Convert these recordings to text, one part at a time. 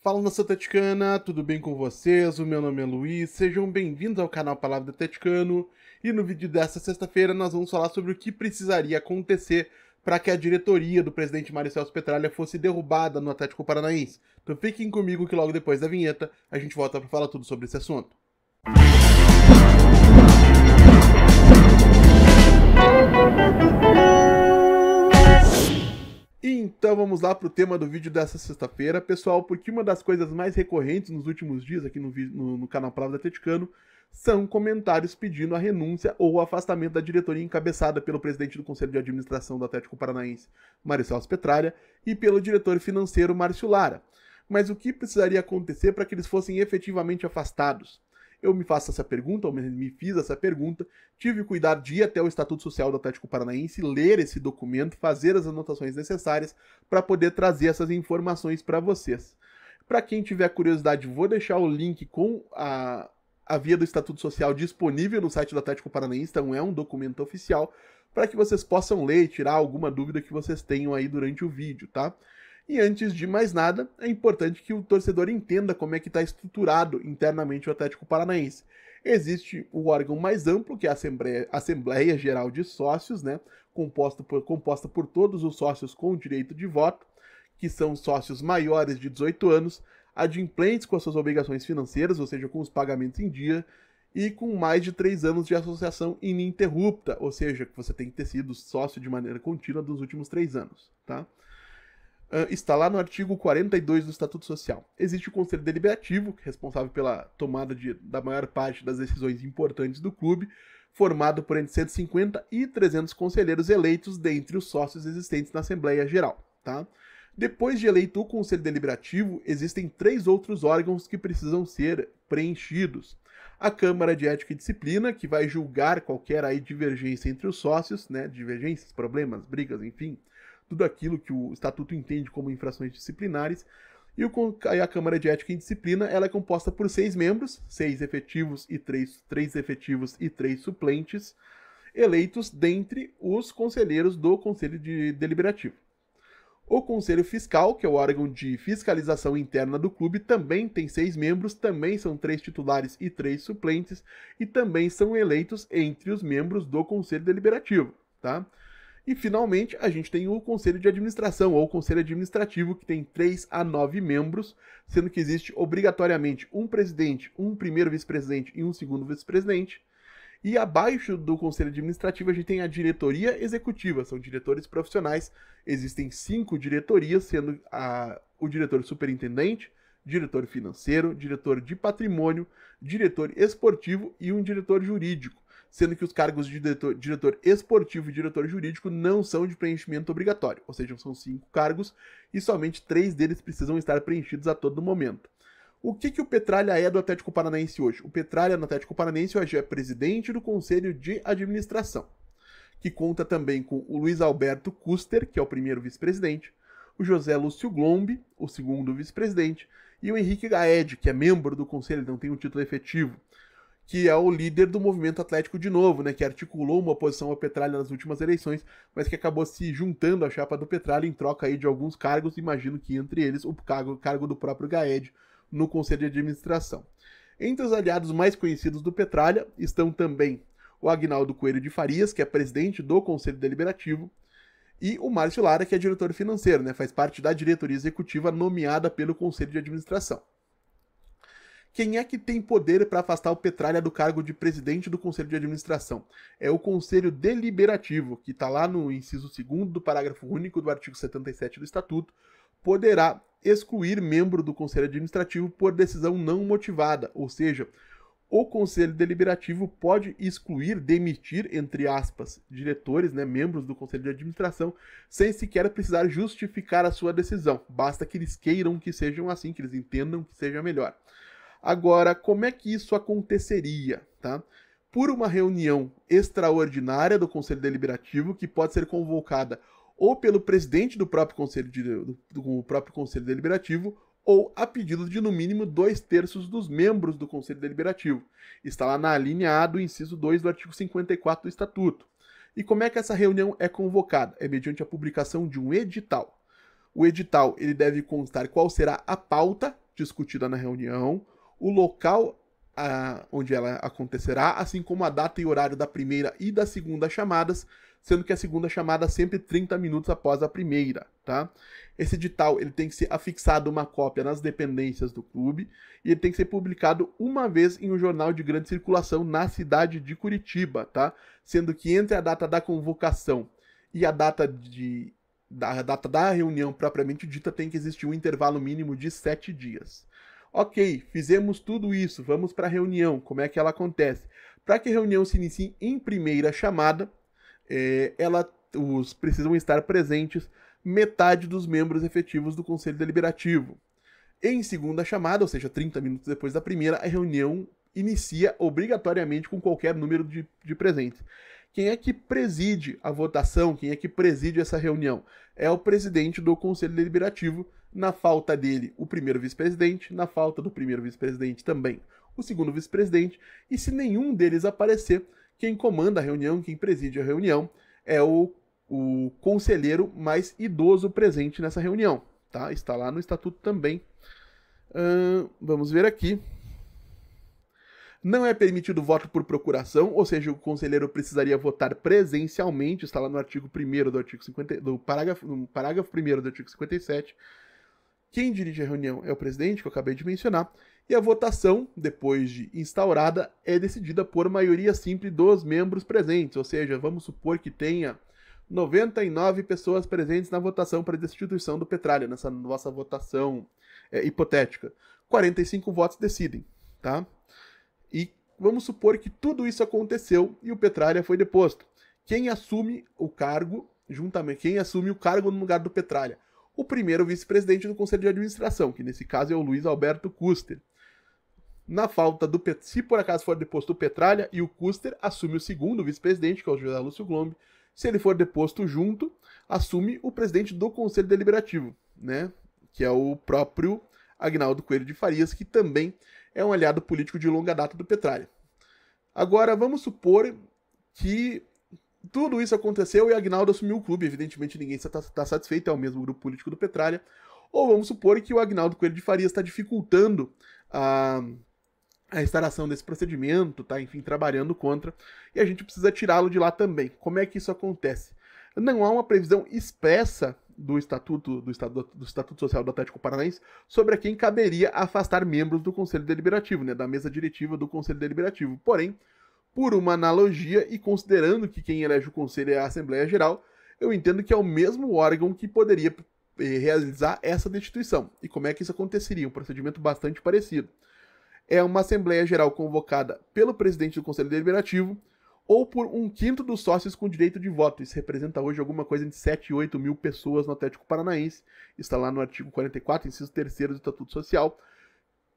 Fala, nação atleticana, tudo bem com vocês? O meu nome é Luiz, sejam bem-vindos ao canal Palavra do Atleticano. E no vídeo desta sexta-feira nós vamos falar sobre o que precisaria acontecer para que a diretoria do presidente Mário Celso Petralha fosse derrubada no Atlético Paranaense. Então fiquem comigo que logo depois da vinheta a gente volta para falar tudo sobre esse assunto. Então vamos lá para o tema do vídeo dessa sexta-feira, pessoal, porque uma das coisas mais recorrentes nos últimos dias aqui no canal Palavra do Atleticano são comentários pedindo a renúncia ou o afastamento da diretoria encabeçada pelo presidente do Conselho de Administração do Atlético Paranaense, Mário Celso Petralha, e pelo diretor financeiro, Márcio Lara. Mas o que precisaria acontecer para que eles fossem efetivamente afastados? Eu me faço essa pergunta, ou me fiz essa pergunta, tive o cuidado de ir até o Estatuto Social do Atlético Paranaense, ler esse documento, fazer as anotações necessárias para poder trazer essas informações para vocês. Para quem tiver curiosidade, vou deixar o link com a via do Estatuto Social disponível no site do Atlético Paranaense, então é um documento oficial, para que vocês possam ler e tirar alguma dúvida que vocês tenham aí durante o vídeo, tá? E antes de mais nada, é importante que o torcedor entenda como é que está estruturado internamente o Atlético Paranaense. Existe o órgão mais amplo, que é a Assembleia Geral de Sócios, né, composta por todos os sócios com direito de voto, que são sócios maiores de 18 anos, adimplentes com as suas obrigações financeiras, ou seja, com os pagamentos em dia, e com mais de 3 anos de associação ininterrupta, ou seja, que você tem que ter sido sócio de maneira contínua dos últimos 3 anos, tá? Está lá no artigo 42 do Estatuto Social. Existe o Conselho Deliberativo, que é responsável pela tomada da maior parte das decisões importantes do clube, formado por entre 150 e 300 conselheiros eleitos dentre os sócios existentes na Assembleia Geral. Tá? Depois de eleito o Conselho Deliberativo, existem 3 outros órgãos que precisam ser preenchidos. A Câmara de Ética e Disciplina, que vai julgar qualquer aí divergência entre os sócios, né? Divergências, problemas, brigas, enfim, tudo aquilo que o Estatuto entende como infrações disciplinares, e a Câmara de Ética e Disciplina ela é composta por 6 membros, 6 efetivos e 3 efetivos e 3 suplentes, eleitos dentre os conselheiros do Conselho Deliberativo. O Conselho Fiscal, que é o órgão de fiscalização interna do clube, também tem 6 membros, também são 3 titulares e 3 suplentes, e também são eleitos entre os membros do Conselho Deliberativo, tá? E, finalmente, a gente tem o Conselho de Administração, ou Conselho Administrativo, que tem 3 a 9 membros, sendo que existe obrigatoriamente um presidente, um primeiro vice-presidente e um segundo vice-presidente. E abaixo do Conselho Administrativo a gente tem a diretoria executiva, são diretores profissionais, existem 5 diretorias, sendo o diretor superintendente, diretor financeiro, diretor de patrimônio, diretor esportivo e um diretor jurídico, sendo que os cargos de diretor esportivo e diretor jurídico não são de preenchimento obrigatório, ou seja, são 5 cargos e somente 3 deles precisam estar preenchidos a todo momento. O que o Petralha é do Atlético Paranaense hoje? O Petralha no Atlético Paranaense hoje é presidente do Conselho de Administração, que conta também com o Luiz Alberto Custer, que é o primeiro vice-presidente, o José Lúcio Glombi, o segundo vice-presidente, e o Henrique Gaed, que é membro do Conselho, não tem um título efetivo, que é o líder do Movimento Atlético de Novo, né, que articulou uma oposição ao Petralha nas últimas eleições, mas que acabou se juntando à chapa do Petralha em troca aí de alguns cargos, imagino que entre eles o cargo do próprio Gaed no Conselho de Administração. Entre os aliados mais conhecidos do Petralha estão também o Agnaldo Coelho de Farias, que é presidente do Conselho Deliberativo, e o Márcio Lara, que é diretor financeiro, né, faz parte da diretoria executiva nomeada pelo Conselho de Administração. Quem é que tem poder para afastar o Petralha do cargo de presidente do Conselho de Administração? É o Conselho Deliberativo, que está lá no inciso 2º do parágrafo único do artigo 77 do Estatuto, poderá excluir membro do Conselho Administrativo por decisão não motivada, ou seja, o Conselho Deliberativo pode excluir, demitir, entre aspas, diretores, né, membros do Conselho de Administração, sem sequer precisar justificar a sua decisão. Basta que eles queiram que sejam assim, que eles entendam que seja melhor. Agora, como é que isso aconteceria, tá? Por uma reunião extraordinária do Conselho Deliberativo, que pode ser convocada ou pelo presidente do próprio Conselho Deliberativo, ou a pedido de no mínimo 2/3 dos membros do Conselho Deliberativo. Está lá na linha A do inciso 2 do artigo 54 do Estatuto. E como é que essa reunião é convocada? É mediante a publicação de um edital. O edital ele deve constar qual será a pauta discutida na reunião, o local onde ela acontecerá, assim como a data e horário da primeira e da segunda chamadas, sendo que a segunda chamada sempre 30 minutos após a primeira, tá? Esse edital ele tem que ser afixado uma cópia nas dependências do clube e ele tem que ser publicado uma vez em um jornal de grande circulação na cidade de Curitiba, tá? Sendo que entre a data da convocação e a data da reunião propriamente dita tem que existir um intervalo mínimo de 7 dias. Ok, fizemos tudo isso, vamos para a reunião, como é que ela acontece? Para que a reunião se inicie em primeira chamada, precisam estar presentes metade dos membros efetivos do Conselho Deliberativo. Em segunda chamada, ou seja, 30 minutos depois da primeira, a reunião inicia obrigatoriamente com qualquer número de presentes. Quem é que preside a votação, quem é que preside essa reunião? É o presidente do Conselho Deliberativo. Na falta dele, o primeiro vice-presidente, na falta do primeiro vice-presidente também o segundo vice-presidente, e se nenhum deles aparecer, quem comanda a reunião, quem preside a reunião, é o conselheiro mais idoso presente nessa reunião, tá? Está lá no estatuto também. Vamos ver aqui. Não é permitido voto por procuração, ou seja, o conselheiro precisaria votar presencialmente, está lá no artigo 1º do artigo 50, no parágrafo 1º do artigo 57. Quem dirige a reunião é o presidente, que eu acabei de mencionar, e a votação, depois de instaurada, é decidida por maioria simples dos membros presentes, ou seja, vamos supor que tenha 99 pessoas presentes na votação para a destituição do Petralha, nessa nossa votação hipotética. 45 votos decidem, tá? E vamos supor que tudo isso aconteceu e o Petralha foi deposto. Quem assume o cargo no lugar do Petralha? O primeiro vice-presidente do Conselho de Administração, que nesse caso é o Luiz Alberto Kuster. Na falta se por acaso for deposto o Petralha e o Kuster, assume o segundo vice-presidente, que é o José Lúcio Glombe. Se ele for deposto junto, assume o presidente do Conselho Deliberativo, né? Que é o próprio Agnaldo Coelho de Farias, que também é um aliado político de longa data do Petralha. Agora, vamos supor que tudo isso aconteceu e Agnaldo assumiu o clube. Evidentemente, ninguém está satisfeito, é o mesmo grupo político do Petralha. Ou vamos supor que o Agnaldo Coelho de Farias está dificultando a instauração desse procedimento, tá, enfim, trabalhando contra, e a gente precisa tirá-lo de lá também. Como é que isso acontece? Não há uma previsão expressa do Estatuto Social do Atlético Paranaense sobre a quem caberia afastar membros do Conselho Deliberativo, né, da mesa diretiva do Conselho Deliberativo. Porém, por uma analogia e considerando que quem elege o Conselho é a Assembleia Geral, eu entendo que é o mesmo órgão que poderia realizar essa destituição. E como é que isso aconteceria? Um procedimento bastante parecido. É uma Assembleia Geral convocada pelo presidente do Conselho Deliberativo ou por 1/5 dos sócios com direito de voto. Isso representa hoje alguma coisa entre 7 e 8 mil pessoas no Atlético Paranaense. Está lá no artigo 44, inciso 3º do Estatuto Social.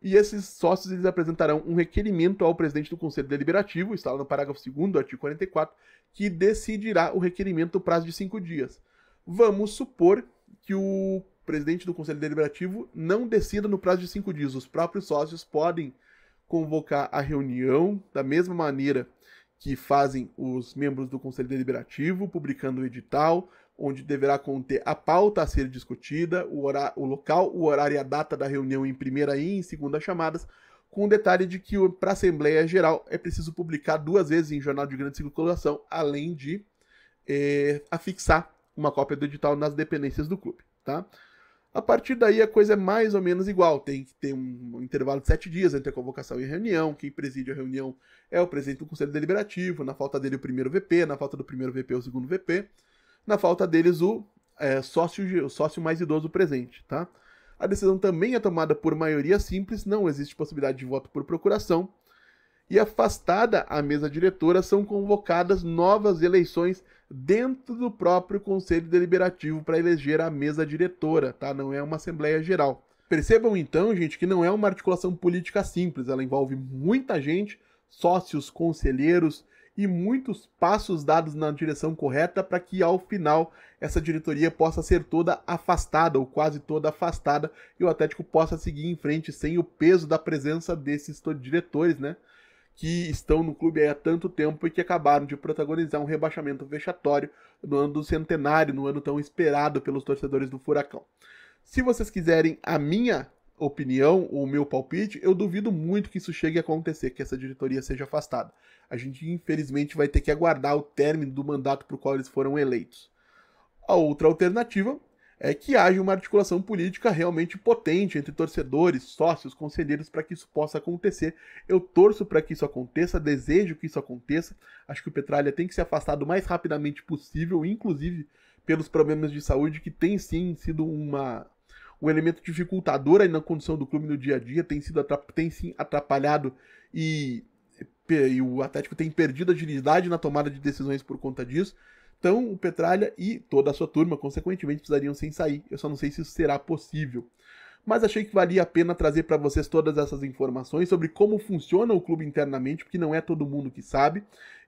E esses sócios eles apresentarão um requerimento ao presidente do Conselho Deliberativo, está lá no parágrafo 2º do artigo 44, que decidirá o requerimento no prazo de 5 dias. Vamos supor que o presidente do Conselho Deliberativo não decida no prazo de 5 dias. Os próprios sócios podem convocar a reunião da mesma maneira que fazem os membros do Conselho Deliberativo, publicando o edital, onde deverá conter a pauta a ser discutida, o local, o horário e a data da reunião em primeira e em segunda chamadas, com o detalhe de que para a Assembleia Geral é preciso publicar 2 vezes em jornal de grande circulação, além de afixar uma cópia do edital nas dependências do clube, tá? A partir daí a coisa é mais ou menos igual, tem que ter um intervalo de 7 dias entre a convocação e a reunião, quem preside a reunião é o presidente do Conselho Deliberativo, na falta dele o primeiro VP, na falta do primeiro VP o segundo VP, na falta deles o sócio mais idoso presente, tá? A decisão também é tomada por maioria simples, não existe possibilidade de voto por procuração, e afastada a mesa diretora são convocadas novas eleições dentro do próprio Conselho Deliberativo para eleger a mesa diretora, tá? Não é uma Assembleia Geral. Percebam então, gente, que não é uma articulação política simples, ela envolve muita gente, sócios, conselheiros e muitos passos dados na direção correta para que ao final essa diretoria possa ser toda afastada ou quase toda afastada e o Atlético possa seguir em frente sem o peso da presença desses diretores, né? Que estão no clube há tanto tempo e que acabaram de protagonizar um rebaixamento vexatório no ano do centenário, no ano tão esperado pelos torcedores do Furacão. Se vocês quiserem a minha opinião, o meu palpite, eu duvido muito que isso chegue a acontecer, que essa diretoria seja afastada. A gente, infelizmente, vai ter que aguardar o término do mandato para o qual eles foram eleitos. A outra alternativa é que haja uma articulação política realmente potente entre torcedores, sócios, conselheiros para que isso possa acontecer. Eu torço para que isso aconteça, desejo que isso aconteça. Acho que o Petralha tem que se afastar o mais rapidamente possível, inclusive pelos problemas de saúde que tem sim sido um elemento dificultador aí na condição do clube no dia a dia, tem sim atrapalhado e o Atlético tem perdido agilidade na tomada de decisões por conta disso. Então, o Petralha e toda a sua turma, consequentemente, precisariam sem sair. Eu só não sei se isso será possível. Mas achei que valia a pena trazer para vocês todas essas informações sobre como funciona o clube internamente, porque não é todo mundo que sabe.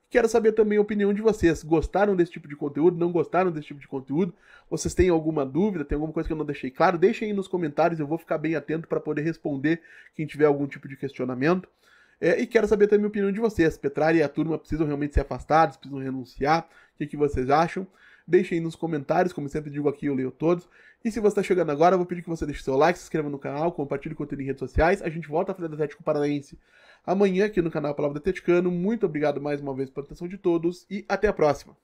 Quero saber também a opinião de vocês. Gostaram desse tipo de conteúdo? Não gostaram desse tipo de conteúdo? Vocês têm alguma dúvida? Tem alguma coisa que eu não deixei claro? Deixem aí nos comentários, eu vou ficar bem atento para poder responder quem tiver algum tipo de questionamento. E quero saber também a opinião de vocês. Petralha e a turma precisam realmente ser afastados, precisam renunciar? O que vocês acham? Deixem aí nos comentários, como sempre digo aqui, eu leio todos. E se você está chegando agora, eu vou pedir que você deixe seu like, se inscreva no canal, compartilhe o conteúdo em redes sociais. A gente volta a falar do Atlético Paranaense amanhã aqui no canal Palavra do Atleticano. Muito obrigado mais uma vez pela atenção de todos e até a próxima.